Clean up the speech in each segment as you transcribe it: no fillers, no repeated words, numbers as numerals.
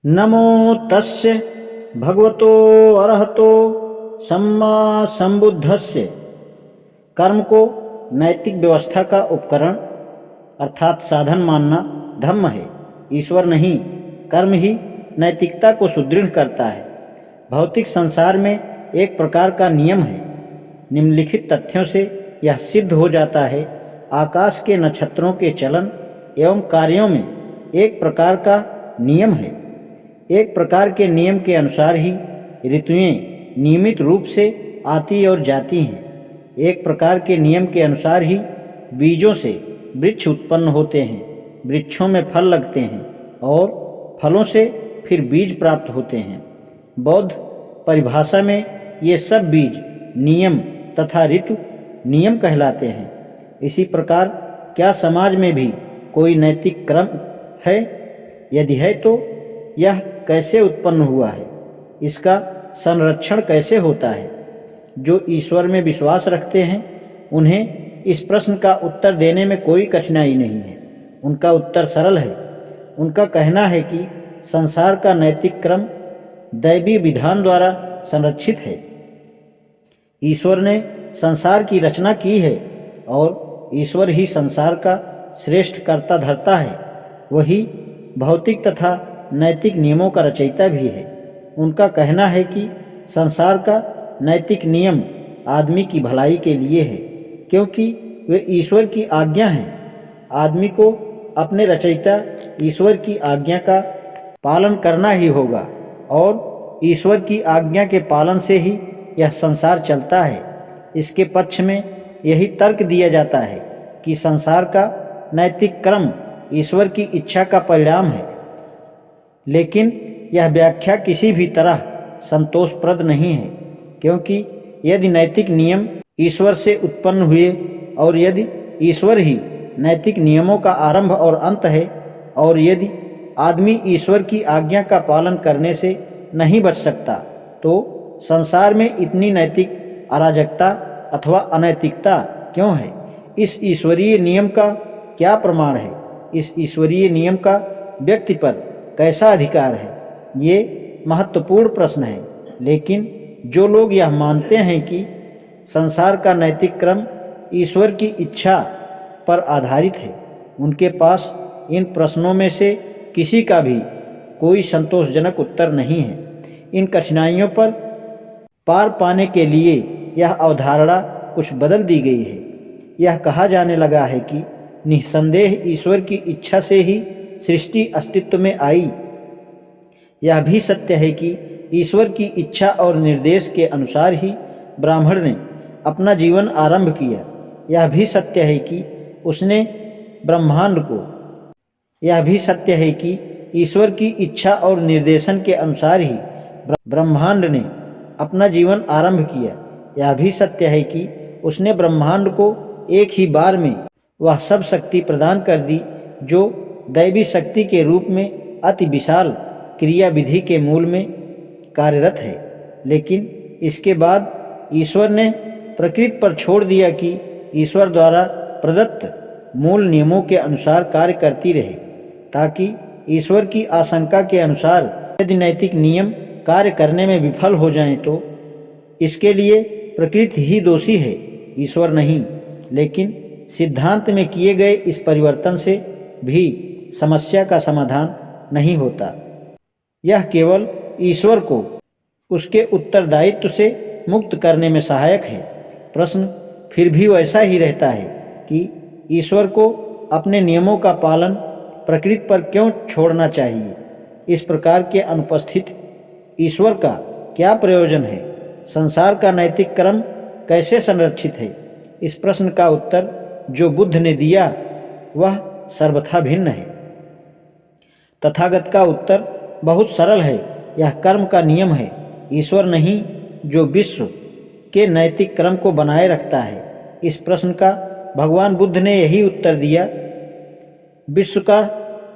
नमो तस्य भगवतो अरहतो सम्मा संबुद्धस्य। कर्म को नैतिक व्यवस्था का उपकरण अर्थात साधन मानना धम्म है, ईश्वर नहीं। कर्म ही नैतिकता को सुदृढ़ करता है। भौतिक संसार में एक प्रकार का नियम है। निम्नलिखित तथ्यों से यह सिद्ध हो जाता है। आकाश के नक्षत्रों के चलन एवं कार्यों में एक प्रकार का नियम है। एक प्रकार के नियम के अनुसार ही ऋतुएं नियमित रूप से आती और जाती हैं। एक प्रकार के नियम के अनुसार ही बीजों से वृक्ष उत्पन्न होते हैं, वृक्षों में फल लगते हैं और फलों से फिर बीज प्राप्त होते हैं। बौद्ध परिभाषा में ये सब बीज नियम तथा ऋतु नियम कहलाते हैं। इसी प्रकार क्या समाज में भी कोई नैतिक क्रम है? यदि है तो यह कैसे उत्पन्न हुआ है? इसका संरक्षण कैसे होता है? जो ईश्वर में विश्वास रखते हैं उन्हें इस प्रश्न का उत्तर देने में कोई कठिनाई नहीं है। उनका उत्तर सरल है। उनका कहना है कि संसार का नैतिक क्रम दैवी विधान द्वारा संरक्षित है। ईश्वर ने संसार की रचना की है और ईश्वर ही संसार का श्रेष्ठ कर्ता धर्ता है। वही भौतिक तथा नैतिक नियमों का रचयिता भी है। उनका कहना है कि संसार का नैतिक नियम आदमी की भलाई के लिए है, क्योंकि वे ईश्वर की आज्ञा हैं। आदमी को अपने रचयिता ईश्वर की आज्ञा का पालन करना ही होगा और ईश्वर की आज्ञा के पालन से ही यह संसार चलता है। इसके पक्ष में यही तर्क दिया जाता है कि संसार का नैतिक क्रम ईश्वर की इच्छा का परिणाम है। लेकिन यह व्याख्या किसी भी तरह संतोषप्रद नहीं है, क्योंकि यदि नैतिक नियम ईश्वर से उत्पन्न हुए और यदि ईश्वर ही नैतिक नियमों का आरंभ और अंत है और यदि आदमी ईश्वर की आज्ञा का पालन करने से नहीं बच सकता, तो संसार में इतनी नैतिक अराजकता अथवा अनैतिकता क्यों है? इस ईश्वरीय नियम का क्या प्रमाण है? इस ईश्वरीय नियम का व्यक्ति पर कैसा अधिकार है? ये महत्वपूर्ण प्रश्न है। लेकिन जो लोग यह मानते हैं कि संसार का नैतिक क्रम ईश्वर की इच्छा पर आधारित है, उनके पास इन प्रश्नों में से किसी का भी कोई संतोषजनक उत्तर नहीं है। इन कठिनाइयों पर पार पाने के लिए यह अवधारणा कुछ बदल दी गई है। यह कहा जाने लगा है कि निस्संदेह ईश्वर की इच्छा से ही सृष्टि अस्तित्व में आई। यह भी सत्य है कि ईश्वर की इच्छा और निर्देश के अनुसार ही ब्राह्मण ने अपना जीवन आरंभ किया। यह भी सत्य है कि उसने ब्रह्मांड को यह भी सत्य है कि ईश्वर की इच्छा और निर्देशन के अनुसार ही ब्रह्मांड ने अपना जीवन आरंभ किया। यह भी सत्य है कि उसने ब्रह्मांड को एक ही बार में वह सब शक्ति प्रदान कर दी जो दैवी शक्ति के रूप में अति विशाल क्रिया विधि के मूल में कार्यरत है। लेकिन इसके बाद ईश्वर ने प्रकृति पर छोड़ दिया कि ईश्वर द्वारा प्रदत्त मूल नियमों के अनुसार कार्य करती रहे, ताकि ईश्वर की आशंका के अनुसार यदि नैतिक नियम कार्य करने में विफल हो जाएं तो इसके लिए प्रकृति ही दोषी है, ईश्वर नहीं। लेकिन सिद्धांत में किए गए इस परिवर्तन से भी समस्या का समाधान नहीं होता। यह केवल ईश्वर को उसके उत्तरदायित्व से मुक्त करने में सहायक है। प्रश्न फिर भी वैसा ही रहता है कि ईश्वर को अपने नियमों का पालन प्रकृति पर क्यों छोड़ना चाहिए? इस प्रकार के अनुपस्थित ईश्वर का क्या प्रयोजन है? संसार का नैतिक क्रम कैसे संरक्षित है? इस प्रश्न का उत्तर जो बुद्ध ने दिया वह सर्वथा भिन्न है। तथागत का उत्तर बहुत सरल है। यह कर्म का नियम है, ईश्वर नहीं, जो विश्व के नैतिक क्रम को बनाए रखता है। इस प्रश्न का भगवान बुद्ध ने यही उत्तर दिया। विश्व का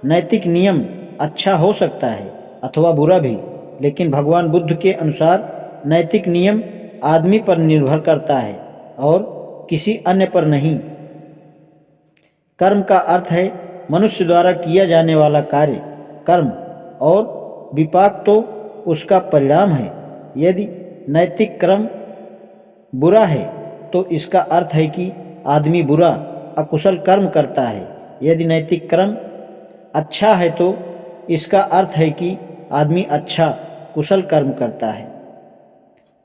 नैतिक नियम अच्छा हो सकता है अथवा बुरा भी, लेकिन भगवान बुद्ध के अनुसार नैतिक नियम आदमी पर निर्भर करता है और किसी अन्य पर नहीं। कर्म का अर्थ है मनुष्य द्वारा किया जाने वाला कार्य कर्म, और विपाक तो उसका परिणाम है। यदि नैतिक क्रम बुरा है तो इसका अर्थ है कि आदमी बुरा अकुशल कर्म करता है। यदि नैतिक क्रम अच्छा है तो इसका अर्थ है कि आदमी अच्छा कुशल कर्म करता है।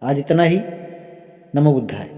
आज इतना ही। नमो बुद्धाय।